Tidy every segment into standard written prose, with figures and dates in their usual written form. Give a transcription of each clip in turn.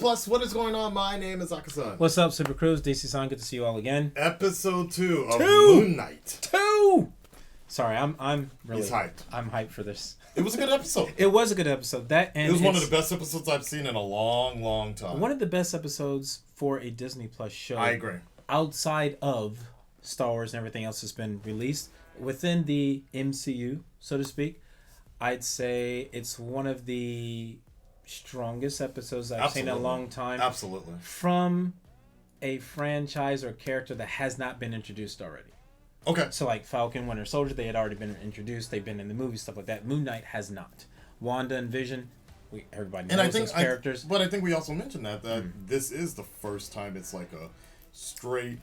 Plus, what is going on? My name is Akasan. What's up, Super Crews? DC-san, good to see you all again. Episode 2 of Moon Knight. 2! Sorry, I'm really... He's hyped. I'm hyped for this. It was a good episode. It was a good episode. It was one of the best episodes I've seen in a long, long time. One of the best episodes for a Disney Plus show. I agree. Outside of Star Wars and everything else that's been released. Within the MCU, so to speak, I'd say it's one of the strongest episodes I've seen in a long time. Absolutely. From a franchise or character that has not been introduced already. Okay. So like Falcon, Winter Soldier, they had already been introduced. They've been in the movie, stuff like that. Moon Knight has not. Wanda and Vision, everybody knows those characters. But I think we also mentioned that this is the first time it's like a straight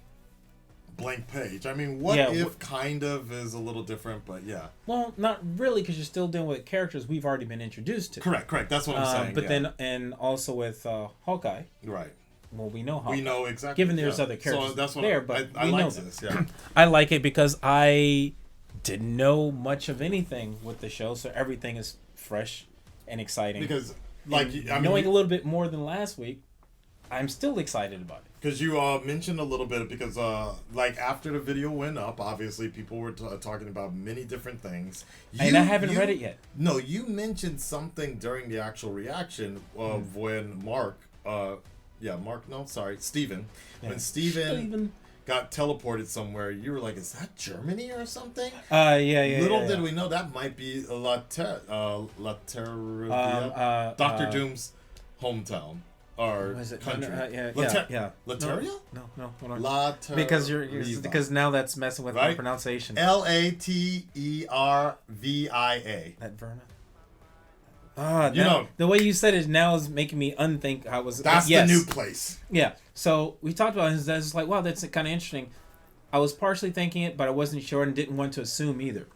blank page. I mean, what if kind of is a little different, but yeah. Well, not really, because you're still dealing with characters we've already been introduced to. Correct. That's what I'm saying. But then, and also with Hawkeye. Right. Well, we know Hawkeye. We know exactly. Given there's other characters that's what there, but I we like know this. Yeah. I like it because I didn't know much of anything with the show, so everything is fresh and exciting. Because, knowing a little bit more than last week, I'm still excited about it. Because you mentioned a little bit, because after the video went up, obviously people were talking about many different things. And I haven't read it yet. No, you mentioned something during the actual reaction when Steven. Yeah. When Steven got teleported somewhere, you were like, is that Germany or something? Little did we know that might be Laterra, Dr. Doom's hometown. Or country. Lateria? No. Hold on. Lateria. Because now that's messing with my pronunciation. Latervia. That Verna? The way you said it now is making me unthink how was. That's the new place. Yeah. So we talked about it. It's like, wow, that's kind of interesting. I was partially thinking it, but I wasn't sure and didn't want to assume either.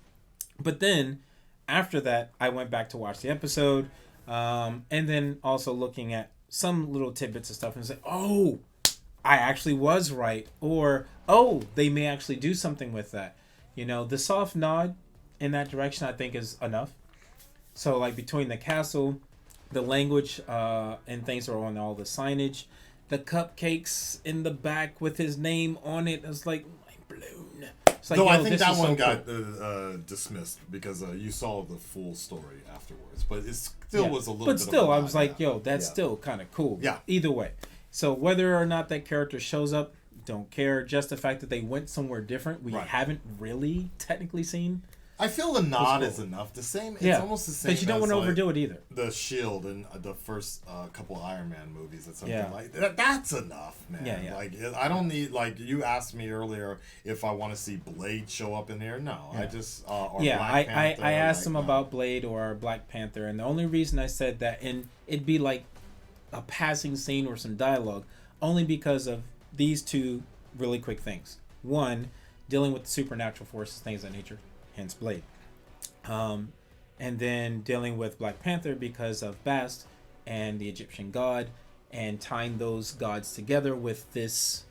But then, after that, I went back to watch the episode, and then also looking at some little tidbits of stuff and say, oh, I actually was right. Or, oh, they may actually do something with that. The soft nod in that direction, I think, is enough. So, like, between the castle, the language, and things are on all the signage, the cupcakes in the back with his name on it, it's like, mind blown. It's like, I think that one got dismissed because you saw the full story afterwards. But it still was a little bit. But still, I was like, that's still kind of cool. Yeah. Either way. So whether or not that character shows up, don't care. Just the fact that they went somewhere different, we haven't really technically seen. I feel the nod is enough. It's almost the same. But you don't want to overdo it either. The Shield in the first couple Iron Man movies, or something like that. That's enough, man. Yeah. Like, I don't need, you asked me earlier if I want to see Blade show up in here. No, I just or Black Panther, I asked him about Blade or Black Panther, and the only reason I said that, and it'd be like a passing scene or some dialogue, only because of these two really quick things. One, dealing with the supernatural forces, things of that nature. Hence Blade. And then dealing with Black Panther because of Bast and the Egyptian god, and tying those gods together with this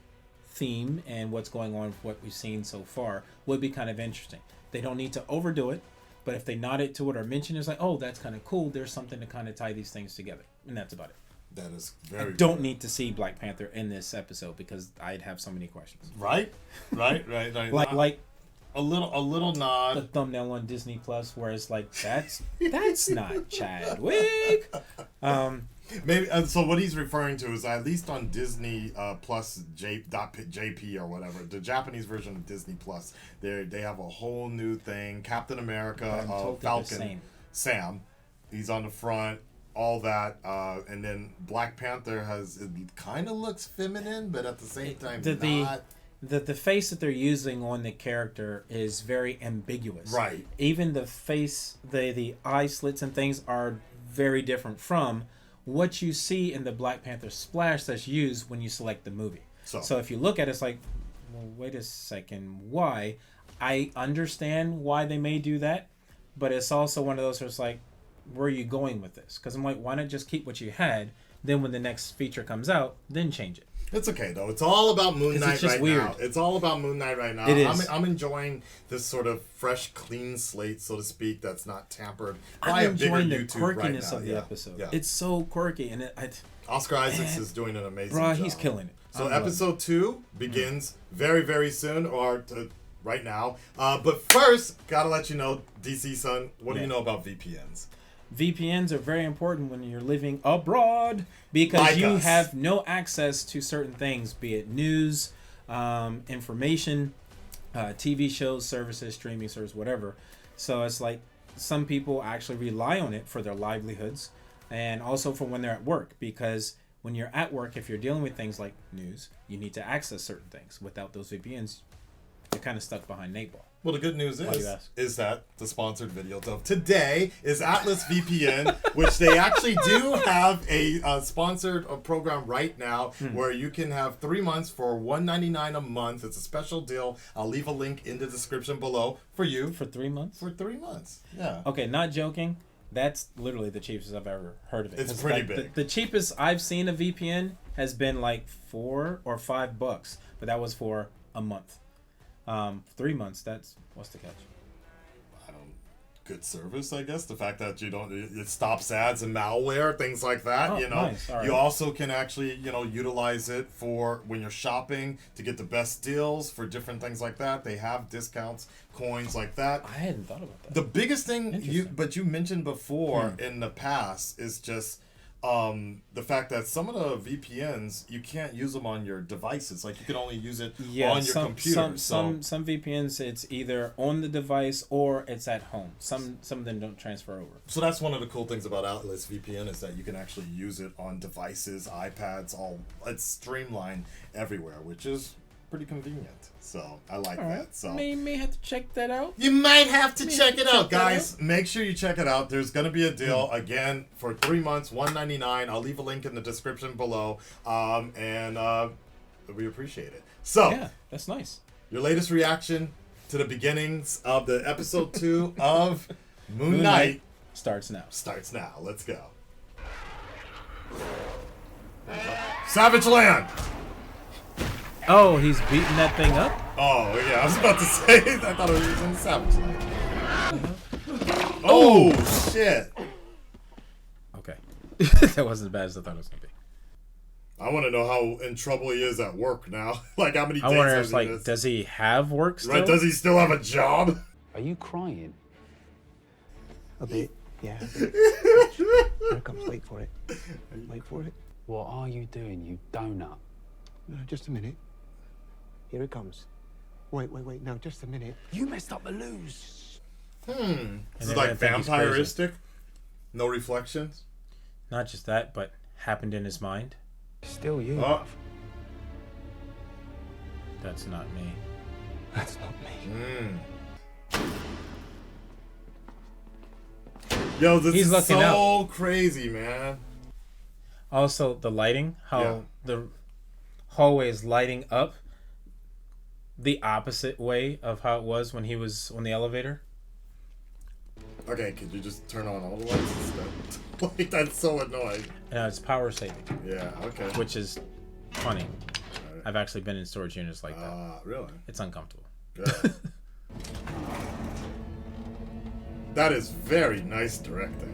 theme and what's going on with what we've seen so far would be kind of interesting. They don't need to overdo it, but if they nod it to it or mention it, it's like, oh, that's kind of cool. There's something to kind of tie these things together. And that's about it. That is very. I don't need to see Black Panther in this episode because I'd have so many questions. Right. like a little nod. The thumbnail on Disney Plus, where it's like, that's not Chadwick. Maybe so. What he's referring to is at least on Disney Plus JP or whatever, the Japanese version of Disney Plus. They have a whole new thing. Captain America, Falcon, Sam, he's on the front. All that, and then Black Panther it kind of looks feminine, but at the same time not. The face that they're using on the character is very ambiguous. Right. Even the face, the eye slits and things are very different from what you see in the Black Panther splash that's used when you select the movie. So if you look at it, it's like, well, wait a second, why? I understand why they may do that, but it's also one of those where it's like, where are you going with this? Because I'm like, why not just keep what you had? Then when the next feature comes out, then change it. It's okay though. It's all about Moon Knight now. It's all about Moon Knight right now. It is. I'm enjoying this sort of fresh, clean slate, so to speak, that's not tampered by I'm a bigger enjoying the YouTube quirkiness right now. of the episode. Yeah. It's so quirky, and Oscar Isaacs is doing an amazing job. He's killing it. So episode 2 begins very, very soon, or right now. But first, gotta let you know, DC Son, what do you know about VPNs? VPNs are very important when you're living abroad because Like you us. have no access to certain things, be it news, information, TV shows, services, streaming service, whatever. So it's like some people actually rely on it for their livelihoods and also for when they're at work, because when you're at work, if you're dealing with things like news, you need to access certain things. Without those VPNs, you're kind of stuck behind 8 Ball. Well, the good news Why do you ask? is that the sponsored video of today is Atlas VPN, which they actually do have a sponsored program right now where you can have 3 months for $199 a month. It's a special deal. I'll leave a link in the description below for you. For 3 months? For 3 months. Yeah. Okay, not joking. That's literally the cheapest I've ever heard of it. It's pretty like, big. The cheapest I've seen a VPN has been like $4 or $5, but that was for a month. 3 months. That's what's the catch? Good service, I guess. The fact that you don't, it stops ads and malware, things like that. Oh, you know, nice. All right. You also can actually, utilize it for when you're shopping to get the best deals for different things like that. They have discounts, coins like that. I hadn't thought about that. The biggest thing Interesting. you mentioned before in the past is just the fact that some of the VPNs you can't use them on your devices. Like you can only use it on your computer. Some VPNs it's either on the device or it's at home. Some of them don't transfer over. So that's one of the cool things about Atlas VPN is that you can actually use it on devices, iPads, it's streamlined everywhere, which is pretty convenient. So I like that. So may have to check that out. you might have to check it out, check that guys. Make sure you check it out. There's gonna be a deal again for 3 months, $199. I'll leave a link in the description below. And we appreciate it. So Yeah, that's nice. your latest reaction to the beginnings of the episode 2 of Moon Knight starts now. starts now. Let's go. Savage Land. Oh, he's beating that thing up? Oh yeah, I was about to say. I thought it was in Savage Land. Oh shit! Okay. That wasn't as bad as I thought it was going to be. I want to know how in trouble he is at work now. Like how many days I wonder has if, he like, missed? does he have work still? Right? Does he still have a job? Are you crying? A bit, yeah. A bit. Here it comes. Wait for it. Wait for it. What are you doing, you donut? No, just a minute. Here it comes. Wait. No, just a minute. You messed up the lose. Is And it then like I think he's crazy. vampiristic? No reflections? Not just that, but happened in his mind. Still you. Oh. That's not me. That's not me. Yo, this He's is looking so crazy, man. Also, the lighting, how Yeah. the hallway is lighting up the opposite way of how it was when he was on the elevator. Okay, could you just turn on all the lights instead? Like that's so annoying. And it's power saving, Yeah. Okay. which is funny. I've actually been in storage units like that. Really? It's uncomfortable. Good. That is very nice directing.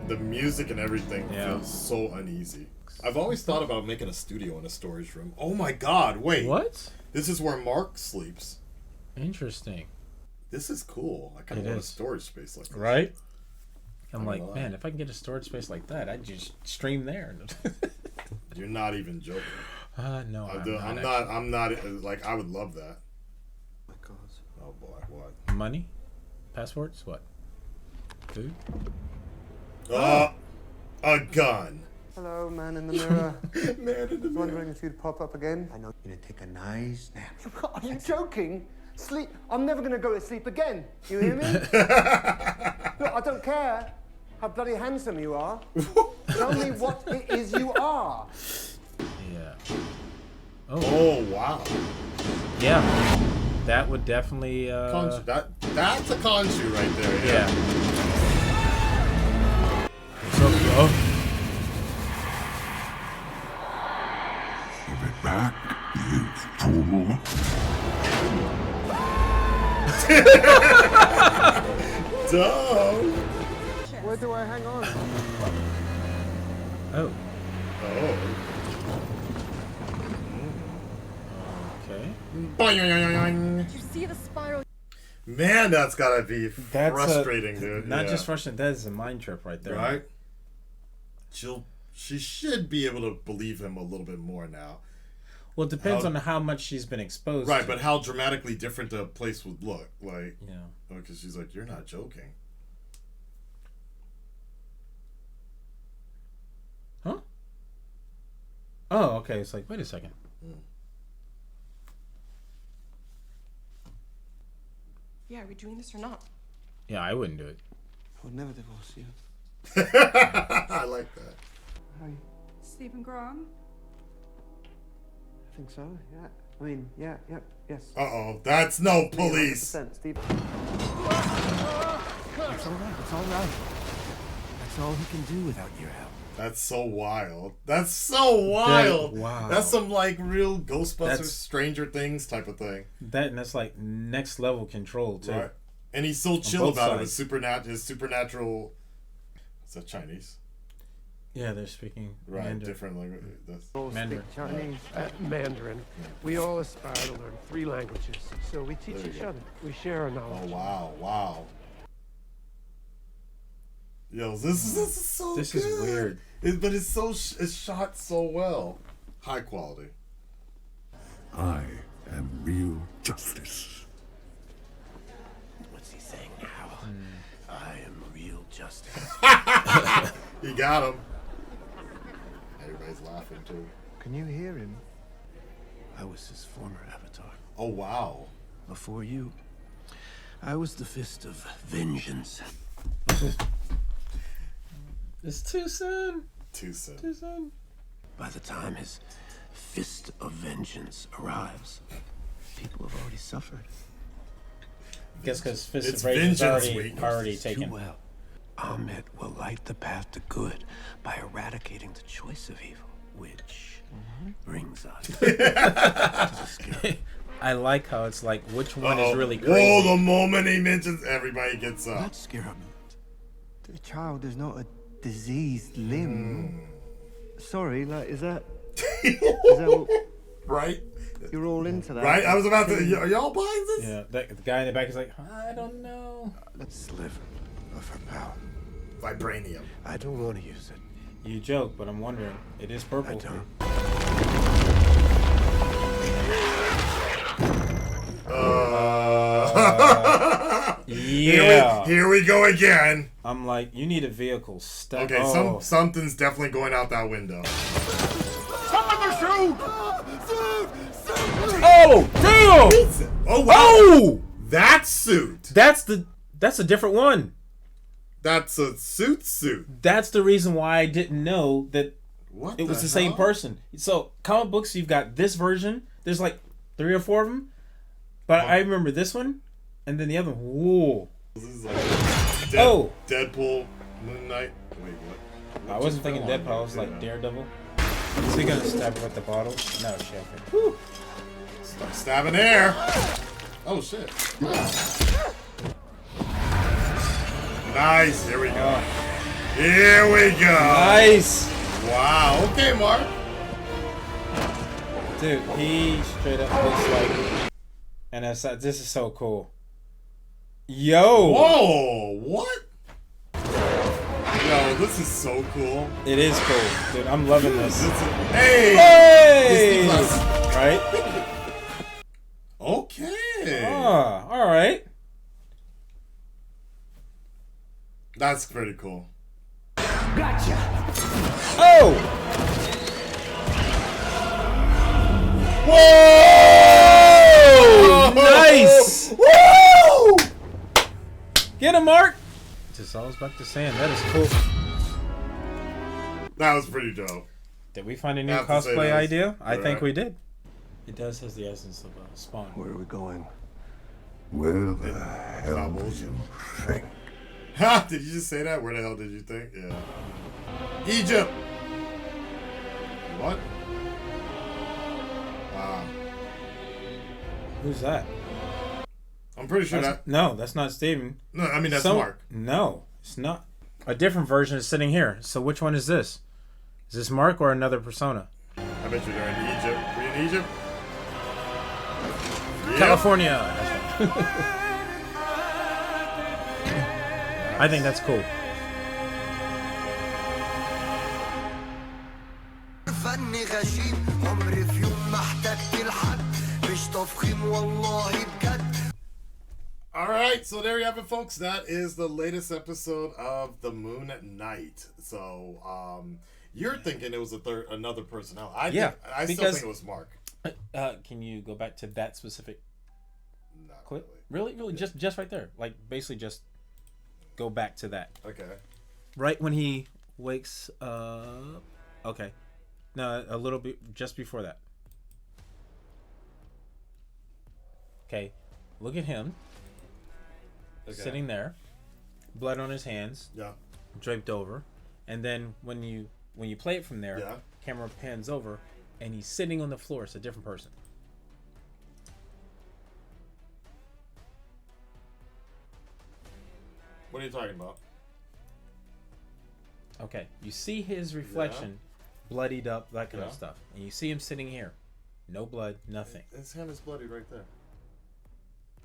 The music and everything feels so uneasy. I've always thought about making a studio in a storage room. Oh my god, wait. What? This is where Mark sleeps. Interesting. This is cool. I kind of It want a is. storage space like this. Right? I'm like, lie. man, if I can get a storage space like that, I'd just stream there. You're not even joking. No, I'm not, like, I would love that. My God. Oh boy, what? Money? Passports? What? Food? A gun. Hello, man in the mirror. Man in the mirror. Wondering if you'd pop up again? I know you're gonna take a nice nap. Are you joking? Sleep. I'm never gonna go to sleep again. You hear me? Look, I don't care how bloody handsome you are. Tell me what it is you are. Yeah. Oh wow. Yeah. That would definitely Conchu. That's a Conchu right there. yeah. What's up, bro? Give it back, you fool. Dumb. Where do I hang on? Oh. Oh. Okay. Boing. Did you see the spiral? Man, that's gotta be That's frustrating, dude. Not Yeah. just frustrating. That is a mind trip right there. Right? She should be able to believe him a little bit more now. Well, it depends on how much she's been exposed. Right, to. but how dramatically different the place would look. Like, Yeah. because she's like, you're not joking. Huh? Oh, okay. It's like, wait a second. Yeah, are we doing this or not? Yeah, I wouldn't do it. I would never divorce you. I like that. Hi. Stephen Graham? I think so, yeah. I mean, yeah, yes. Uh-oh, that's no police. 100%, Steve. It's all right. It's all right. That's all he can do without your help. That's so wild. That's so wild. Wow. That's some like real Ghostbusters, That's- Stranger Things type of thing. And that's like next level control too. Right. And he's so chill both about it. sides. His supernatural. Is that Chinese? Yeah, they're speaking Right. Mandarin. Different language. That's... All Mandarin. speak Chinese. Mandarin. We all aspire to learn 3 languages, so we teach each other. We share our Oh knowledge. wow. Yo, this is so This good. is weird. But it's shot so well. High quality. I am real justice. What's he saying now? I am real justice. You got him. Everybody's laughing too. Can you hear him? I was his former avatar. Oh wow. Before you, I was the fist of vengeance. It's too soon. Too soon. Too soon. By the time his fist of vengeance arrives, people have already suffered. Guess because Fist It's of Rage is vengeance week. already Too taken. well. Ahmed will light the path to good by eradicating the choice of evil, which brings us to the scary. I like how it's like which one is really Whoa, crazy. the moment he mentions, everybody gets up. Not scare him. The child is not a diseased limb. Sorry, like, is that what, Right? you're all into that? Right? I was about to. Are y'all buying this? Yeah, the guy in the back is like, I don't know. Sliver of her power. Vibranium. I don't want to use it. You joke, but I'm wondering. It is purple. I don't. Yeah. Here we go again. I'm like, you need a vehicle. Okay, oh. something's definitely going out that window. Oh, damn! Oh wow! Oh! That suit. That's a different one. That's a suit. That's the reason why I didn't know that What? it was the same person. So comic books, you've got this version. There's like 3 or 4 of them, but I remember this one, and then the other one. Whoa! This is like Oh! Deadpool, Moon Knight. Wait, what? I wasn't thinking Deadpool. I was like Daredevil. Is he gonna stab her with the bottle? No, shit. Whew. Start stabbing air. Oh shit. Nice. Here we go. Here we go. Nice, Wow. Okay, Mark. dude. He straight up looks like, and this is so cool. Yo, Whoa. What? Yo, this is so cool. it is cool, dude. I'm loving this. Hey. Hey, Disney Plus. right? Okay. Ah, all right. That's pretty cool. Oh, Whoa! nice. Woo! Get him, Mark. Just always back to saying that is cool. That was pretty dope. Did we find a new I have to say cosplay that was- idea? I think right. we did. It does has the essence of Spawn. Where are we going? Where the hell do you think? Ha! Did you just say that? Where the hell did you think? Yeah. Egypt! What? Wow. Who's that? I'm pretty sure That's- no, that's not Steven. No, I mean, that's Some- Mark. No, it's not. A different version is sitting here. So which one is this? Is this Mark or another persona? I bet you they're in Egypt. We in Egypt? Yep. California. That's right. I think that's cool. فني غشيم عمري في يوم ما احتجت لحد مش تفخيم والله بجد. All right, so there you have it, folks. That is the latest episode of The Moon at Night. So, you're thinking it was another personnel. I still think it was Mark. Can you go back to that specific Not clip? Really? Yeah. Just right there. Like, basically just go back to that. Okay. Right when he wakes up. Okay. No, a little bit just before that. Okay. Look at him. Okay. Sitting there. Blood on his hands. Yeah. Draped over. And then when you play it from there, Yeah. camera pans over and he's sitting on the floor. It's a different person. What are you talking about? Okay. You see his reflection bloodied up, that kind of stuff. And you see him sitting here. No blood, nothing. His hand is bloody right there.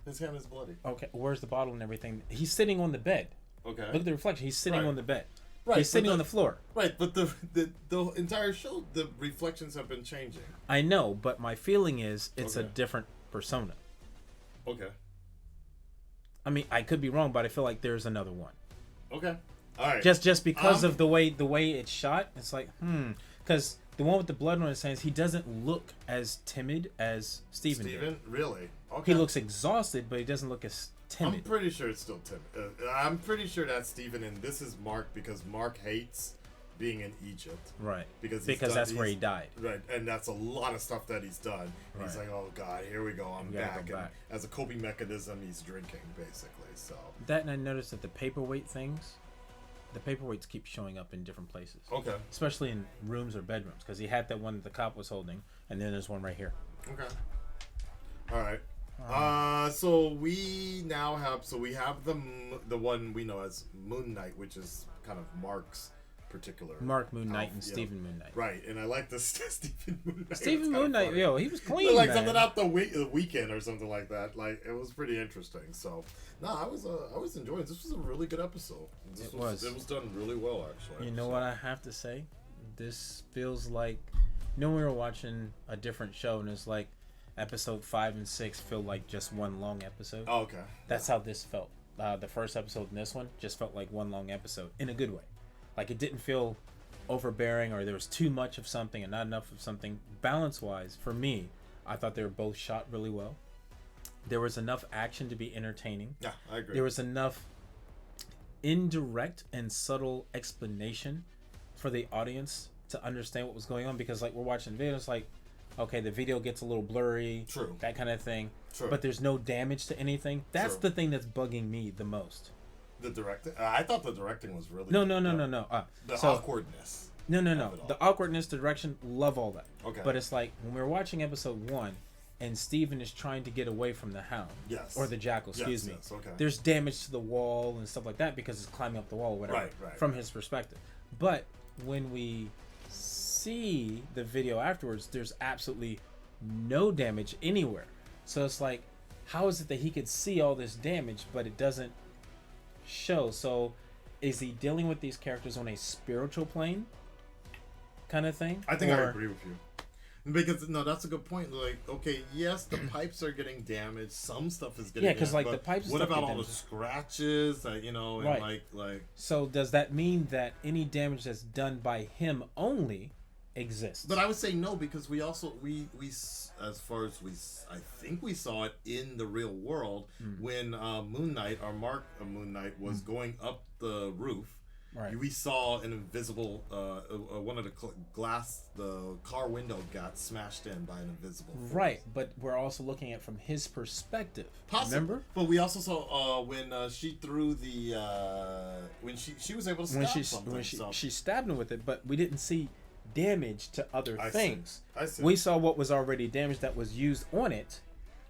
His hand is bloody. Okay, where's the bottle and everything? He's sitting on the bed. Okay. Look at the reflection. He's sitting Right. on the bed. Right, He's sitting but on the floor. Right, but the entire show, the reflections have been changing. I know, but my feeling is it's a Okay. different persona. Okay. I mean, I could be wrong, but I feel like there's another one. Okay. All right. Just because of the way it's shot, it's like, because the one with the blood on his hands, he doesn't look as timid as Steven did. Steven? Really? Okay. He looks exhausted, but he doesn't look as timid. I'm pretty sure it's still Tim. I'm pretty sure that's Steven, and this is Mark because Mark hates being in Egypt. Right. Because that's where he died. Right, and that's a lot of stuff that he's done. And he's Right. like, oh God, here we go, I'm We gotta back. go And back. as a coping mechanism, he's drinking, basically. So. That, and I noticed that the paperweight things, the paperweights keep showing up in different places. Okay. Especially in rooms or bedrooms, because he had that one that the cop was holding, and then there's one right here. Okay. All right. So we now have we have the one we know as Moon Knight, which is kind of Mark's particular Mark Moon Knight and yeah. Stephen Moon Knight. Right, and I like this Stephen Moon Knight. Stephen Moon Knight, yo, he was clean, like man. something out the weekend or something like that. Like it was pretty interesting. So no, I was enjoying it. This was a really good episode. It was done really well, actually. You know what I have to say? This feels like, when we were watching a different show, and it's like episode 5 and 6 feel like just one long episode. Oh, okay. That's how this felt. The first episode and this one just felt like one long episode in a good way. Like it didn't feel overbearing or there was too much of something and not enough of something. Balance wise, for me, I thought they were both shot really well. There was enough action to be entertaining. Yeah, I agree. There was enough indirect and subtle explanation for the audience to understand what was going on, because like we're watching the video, it's like, okay, the video gets a little blurry, True, that kind of thing. True. But there's no damage to anything. That's True. the thing that's bugging me the most. The directing, I thought the directing was really No. The So, awkwardness. No. The awkwardness, the direction, love all that. Okay. But it's like when we were watching episode 1 and Steven is trying to get away from the hound. Yes. Or the jackal, excuse me. Yes, okay. There's damage to the wall and stuff like that because it's climbing up the wall or whatever. Right. From his perspective. But when we see the video afterwards, there's absolutely no damage anywhere. So it's like, how is it that he could see all this damage but it doesn't show? So is he dealing with these characters on a spiritual plane kind of thing? I think I agree with you, because no, that's a good point. Like, okay, yes, the pipes are getting damaged, some stuff is getting because like but the pipes, what stuff about get all the damaged. scratches, and Right. like So does that mean that any damage that's done by him only exists? but I would say no, because we also we as far as I think we saw it in the real world when Moon Knight, or Mark Moon Knight, was going up the roof. Right. We saw an invisible one of the the car window got smashed in by an invisible force. Right, but we're also looking at from his perspective. Possible. Remember? But we also saw when she threw the when she was able to stab something. When she stabbed him with it, but we didn't see damage to other I see. things. I see. We saw what was already damaged that was used on it,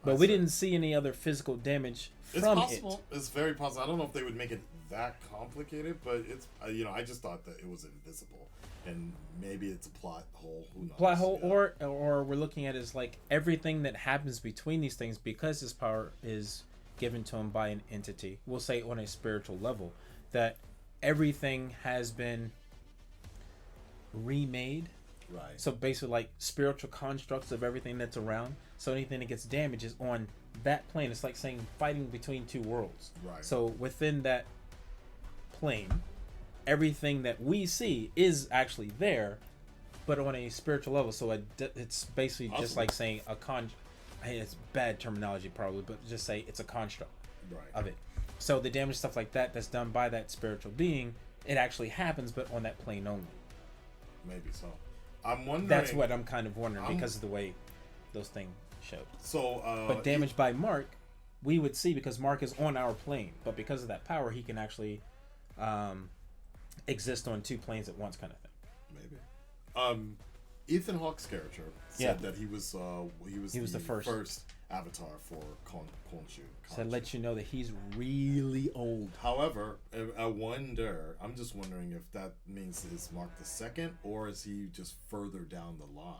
but we didn't see any other physical damage from It's possible. It's very possible. I don't know if they would make it that complicated, but it's I just thought that it was invisible. and maybe it's a plot hole. Who knows? Plot hole, Yeah. or we're looking at it as like everything that happens between these things, because his power is given to him by an entity. We'll say on a spiritual level, that everything has been remade. Right. So basically, like spiritual constructs of everything that's around. So anything that gets damaged is on that plane. It's like saying fighting between two worlds. Right. So within that plane, everything that we see is actually there, but on a spiritual level. So it's basically just Awesome. like saying it's bad terminology probably, but just say it's a construct Right. of it. So the damage stuff like that's done by that spiritual being, it actually happens, but on that plane only. Maybe so. I'm wondering. That's what I'm kind of wondering I'm- because of the way those things showed. So. But damage by Mark, we would see because Mark is on our plane, but because of that power, he can actually exist on two planes at once, kind of thing. Maybe. Ethan Hawke's character said that he was the first avatar for Khonshu. So that lets you know that he's really old. However, I'm just wondering if that means is Mark the second, or is he just further down the line?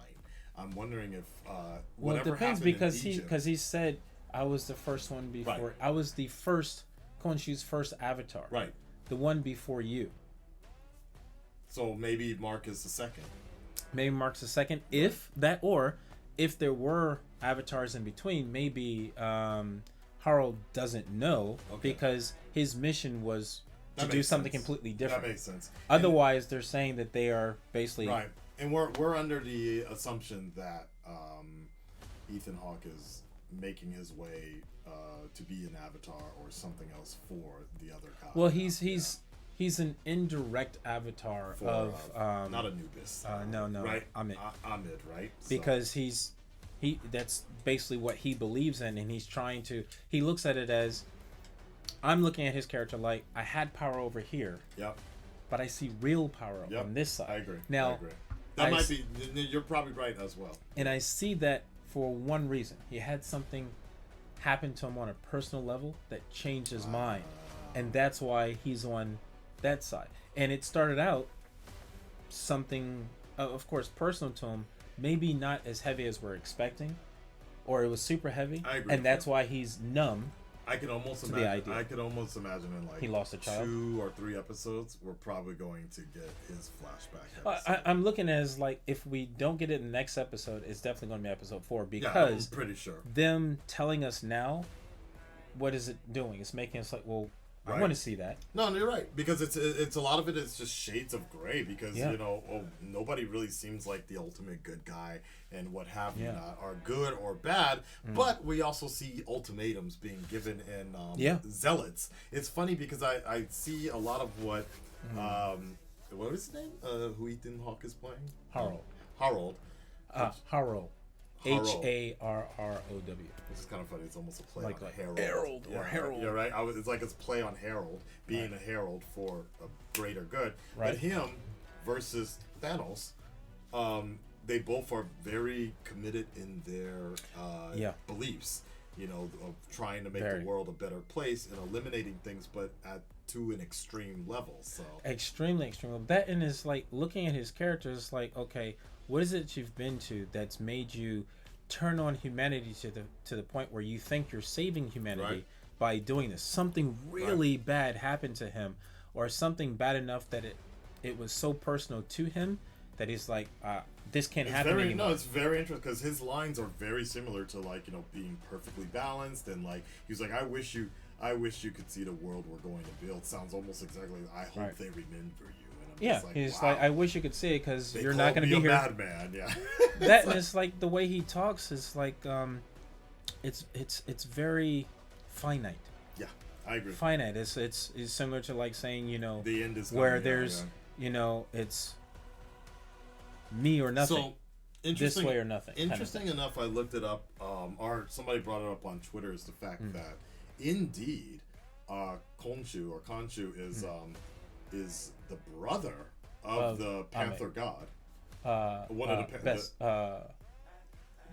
I'm wondering if Well, it whatever depends happened because in Egypt, he said I was the first one before. Right. I was the first Khonshu's first avatar. Right. The one before you. So maybe Mark is the second. Maybe Mark's the second. If that, or if there were avatars in between, maybe Harold doesn't know because his mission was to That do makes something sense. completely different. That makes sense. Otherwise, they're saying that they are basically Right, and we're under the assumption that Ethan Hawke is making his way to be an avatar or something else for the other guy. Well, he's an indirect avatar for, of not Anubis. no, right? Amit. Ahmed, right? So- Because he that's basically what he believes in, and he's trying to. He looks at it as, I'm looking at his character like I had power over here, Yep. but I see real power Yep. on this side. I agree. Now, I agree. That I might s- be. You're probably right as well. and I see that for one reason. He had something happen to him on a personal level that changed his mind, and that's why he's on that side. And it started out something, of course, personal to him, maybe not as heavy as we're expecting, or it was super heavy, I agree and with that's you. why he's numb. I could almost to the imagine. idea. I could almost imagine in like He lost a child. 2 or 3 episodes, we're probably going to get his flashback. I'm looking at it as like if we don't get it in the next episode, it's definitely going to be episode 4 yeah, because I'm pretty sure. them telling us now, what is it doing? It's making us like, well, I Right. want to see that. No, you're right because it's a lot of it is just shades of gray because Yeah. nobody really seems like the ultimate good guy and what have you Yeah. not are good or bad. But we also see ultimatums being given in Yeah. Zealots. It's funny because I see a lot of what what was his name? Who Ethan Hawke is playing? Harold. Harold. Harold. Harold. Harrow. This is kind of funny. It's almost a play Like on a Harold. Harold or Yeah, Harold. You're right. It's like it's a play on Harold being a herald for a greater good. Right. But him versus Thanos, they both are very committed in their beliefs. Of trying to make Very. the world a better place and eliminating things, but to an extreme level. So Extremely. That and is like looking at his character is like, okay, what is it you've been to that's made you turn on humanity to the point where you think you're saving humanity Right. by doing this? Something really bad happened to him, or something bad enough that it was so personal to him that he's like, this can't happen anymore. No, it's very interesting because his lines are very similar to being perfectly balanced and he was like, I wish you could see the world we're going to build. Sounds almost exactly. I hope Right. they remember you. And I'm Yeah, just like, he's wow. like, I wish you could see it because They you're not called going to me be a here. madman. Yeah. That and it's like the way he talks is like, it's very finite. Yeah, I agree. Finite. It's similar to like saying The end is where coming, yeah, there's yeah. It's me or nothing. So this interesting, way or nothing. kind of Interesting thing. enough, I looked it up. Or somebody brought it up on Twitter. Is the fact that indeed, Khonshu is the brother of the Panther God. One of the best.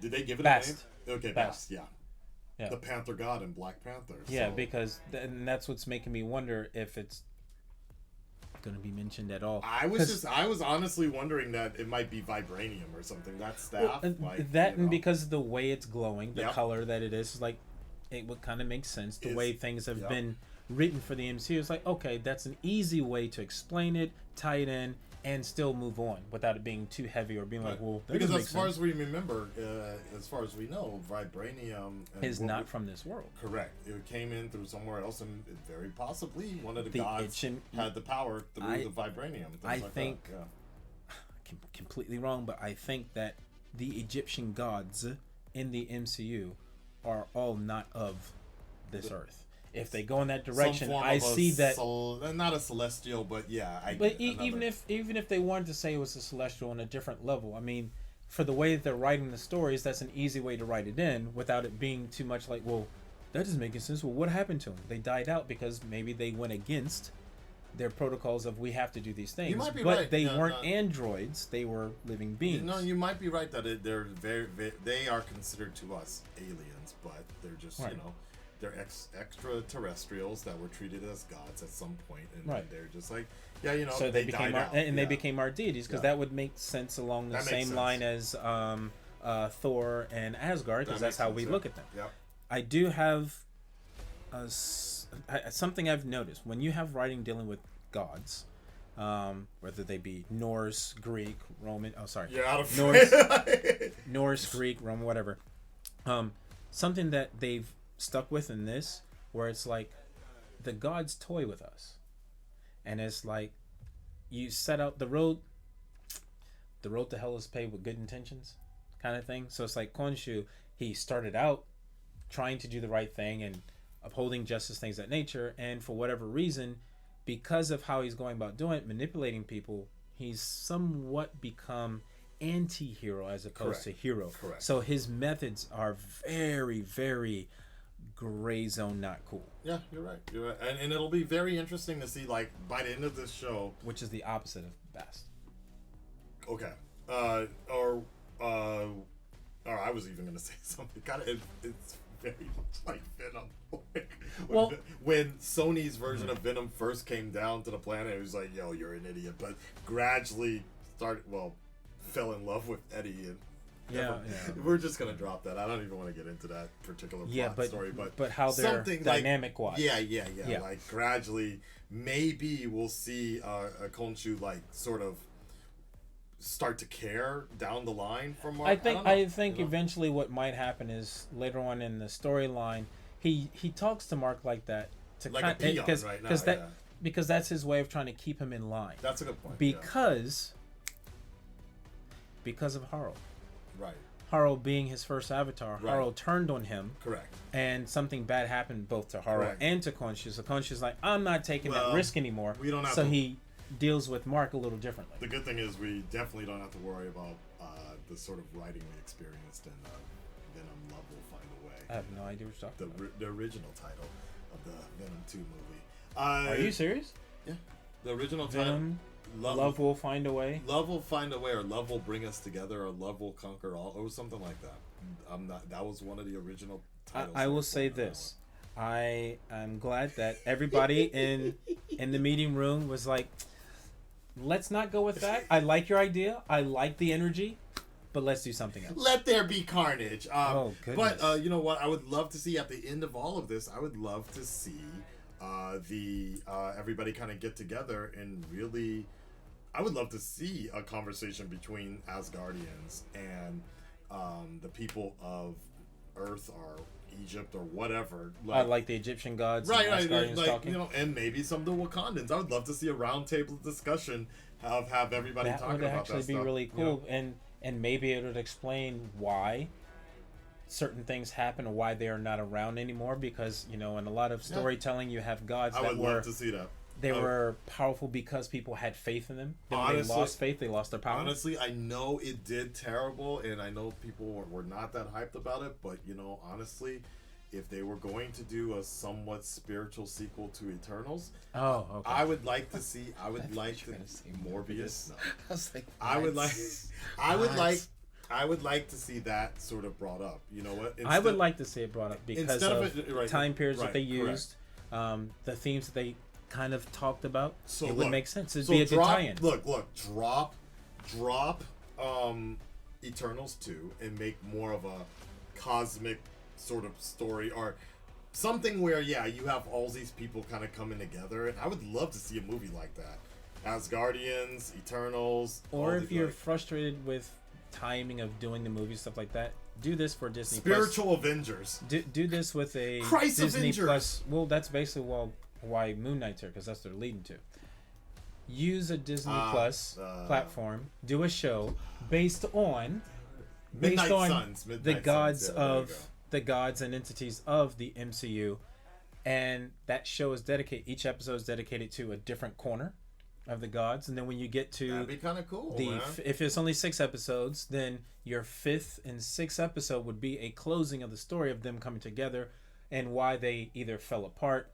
Did they give it Bast. a name? Okay, Bast. Bast. Yeah. Yeah. The Panther God in Black Panther. Yeah, so- because and that's what's making me wonder if it's going to be mentioned at all. I was honestly wondering that it might be vibranium or something. That staff, and because of the way it's glowing, the Yep. color that it is like, it would kind of make sense. The way things have Yep. been written for the MCU is like, okay, that's an easy way to explain it, tie it in, and still move on without it being too heavy or being like, well, that because doesn't as make far sense. as we remember, as far as we know, vibranium Is not from this world. Correct. It came in through somewhere else, and very possibly one of the, The gods ancient- had the power through the vibranium. I like think- that. Yeah. Completely wrong, but I think that the Egyptian gods in the MCU are all not of this earth. If they go in that direction, Some form I of see that. not a celestial, but yeah. But even if they wanted to say it was a celestial on a different level, I mean, for the way that they're writing the stories, that's an easy way to write it in without it being too much like, well, that doesn't make any sense. Well, what happened to them? They died out because maybe they went against their protocols of we have to do these things. might be but right. they No, weren't no. androids; they were living beings. No, you might be right that they're they are considered to us aliens, but they're just Right. they're extraterrestrials that were treated as gods at some point, and Right. they're just like So they became died our, out. and they Yeah. became our deities because Yeah. that would make sense along the That makes same sense. line as Thor and Asgard because That that's makes how sense, we yeah. look at them. Yep. I do have something I've noticed when you have writing dealing with gods, whether they be Norse, Greek, Roman. Oh, sorry, You're out of Norse, Greek, Roman, whatever. Something that they've stuck with in this, where it's like the gods toy with us, and it's like you set out the road. The road to hell is paved with good intentions, kind of thing. So it's like Khonshu, he started out trying to do the right thing and upholding justice, things of that nature, and for whatever reason, because of how he's going about doing it, manipulating people, he's somewhat become anti-hero as opposed to hero. Correct. So his methods are very, very gray zone, not cool. Yeah, you're right. You're right, and it'll be very interesting to see, like, by the end of this show, Which is the opposite of best. okay, or I was even gonna say something. Kind of, it's very much like Venom. Well- when Sony's version of Venom first came down to the planet, it was like, "Yo, you're an idiot," but gradually fell in love with Eddie and. Yeah. We're just gonna drop that. I don't even want to get into that particular plot story, but how they're something dynamic wise. Yeah. Yeah. Like gradually, maybe we'll see a Khonshu like sort of start to care down the line from Mark. I think don't know. eventually what might happen is later on in the storyline, he talks to Mark like that to Like a peon right now, because that's his way of trying to keep him in line. That's a good point. Because of Harl. Right. Harl being his first avatar, Right. Harl turned on him. Correct. And something bad happened both to Harl Correct. and to Khonshu. So Khonshu's like, I'm not taking that Well, risk anymore. we don't have so to- he deals with Mark a little differently. The good thing is we definitely don't have to worry about the sort of writing we experienced in Venom Love Will Find a Way. I have no idea what you're talking about. The original title of the Venom 2 movie. Are you serious? Yeah. The original Venom, title. Love Will Find a Way. Love will find a way, or love will bring us together, or love will conquer all, or something like that. That was one of the original titles. I will say this. I am glad that everybody in the meeting room was like, let's not go with that. I like your idea. I like the energy, but let's do something else. Let there be carnage. Goodness. But you know what? I would love to see at the end of all of this. I would love to see everybody kind of get together and really. I would love to see a conversation between Asgardians and the people of Earth or Egypt or whatever. Like the Egyptian gods, Right, and Asgardians like talking. you know, and maybe some of the Wakandans. I would love to see a roundtable discussion have everybody That talking would about actually that be stuff, really you cool, know? and maybe it would explain why certain things happen or why they are not around anymore. Because in a lot of storytelling, you have gods I that would love to see that. They were powerful because people had faith in them. Then when Honestly- they lost faith, they lost their power. Honestly, I know it did terrible, and I know people were not that hyped about it. But honestly, if they were going to do a somewhat spiritual sequel to Eternals, Oh, okay. I would like to see. I would like to Morbius. No. I would like. I would like to see that sort of brought up. You know what? I would like to see it brought up because instead of of it- right, time periods that right, they correct. used, the themes that they kind of talked about, So it would look, make sense. It'd so be a good drop, tie-in. Look, drop Eternals 2 and make more of a cosmic sort of story or something where you have all these people kind of coming together, and I would love to see a movie like that. Asgardians, Eternals, Or if you're frustrated with timing of doing the movie, stuff like that, do this for Disney Spiritual Avengers. Do this with a Christ Disney Avengers. Plus. Well, that's basically why Moon Knight's here, because that's what they're leading to. Use a Disney Plus platform. Do a show based on Midnight Suns. the gods the gods and entities of the MCU, and that show is dedicated. Each episode is dedicated to a different corner of the gods, and then when you get to That'd be kind of cool. if it's only 6 episodes, then your 5th and 6th episode would be a closing of the story of them coming together and why they either fell apart,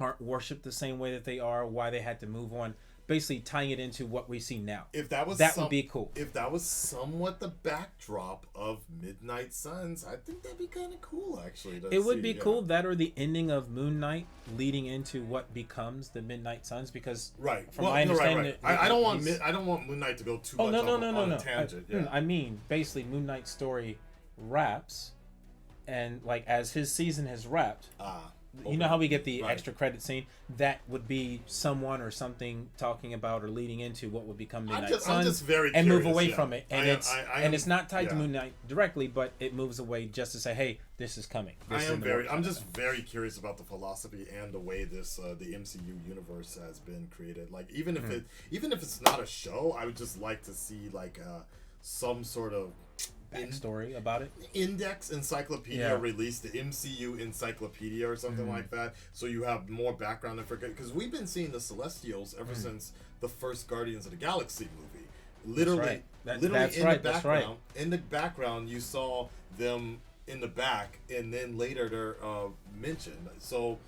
aren't worshipped the same way that they are, why they had to move on, basically tying it into what we see now. If that was would be cool. If that was somewhat the backdrop of Midnight Suns, I think that'd be kind of cool, actually. It would be cool, that or the ending of Moon Knight leading into what becomes the Midnight Suns, because from my understanding, I don't want Moon Knight to go too much on a tangent. I mean, basically, Moon Knight's story wraps, and like as his season has wrapped. You know how we get the extra credit scene? That would be someone or something talking about or leading into what would become Midnight Suns, I'm just very and curious, move away from it. And it's not tied to yeah. Moon Knight directly, but it moves away just to say, "Hey, this is coming." I'm just very curious about the philosophy and the way this the MCU universe has been created. Like even if it's not a show, I would just like to see like some sort of backstory about it. Index encyclopedia released, the MCU encyclopedia or something like that, so you have more background information, because we've been seeing the Celestials ever since the first Guardians of the Galaxy movie. Literally in the background you saw them in the back, and then later they're mentioned. So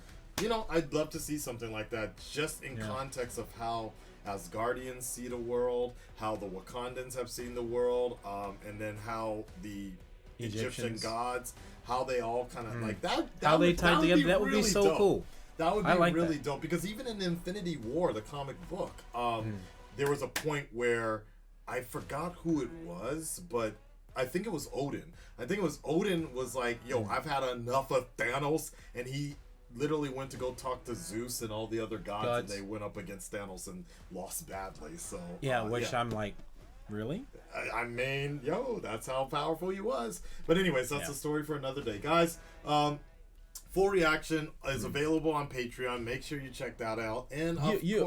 I'd love to see something like that, just in context of how Asgardians see the world, how the Wakandans have seen the world, and then how the Egyptian gods, how they all kind of like that. How they tied together. That would be so dope. cool. That would be really dope, because even in Infinity War, the comic book, there was a point where I forgot who it was, but I think it was Odin. Odin was like, "Yo, I've had enough of Thanos," and he literally went to go talk to Zeus and all the other gods, and they went up against Thanos and lost badly. So I'm like, really? I mean, that's how powerful he was. But anyways, that's a story for another day, guys. Full reaction is available on Patreon. Make sure you check that out. And like he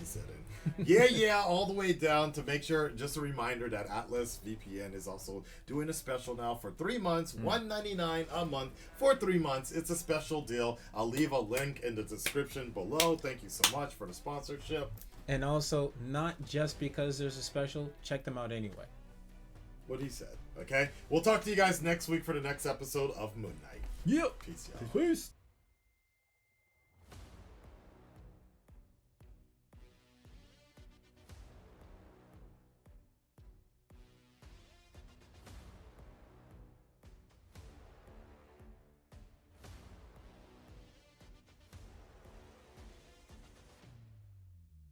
said it. All the way down to make sure. Just a reminder that Atlas VPN is also doing a special now for 3 months, $1.99 a month for 3 months. It's a special deal. I'll leave a link in the description below. Thank you so much for the sponsorship. And also, not just because there's a special, check them out anyway. What he said. Okay, we'll talk to you guys next week for the next episode of Moon Knight. Yep. Peace, y'all. Peace.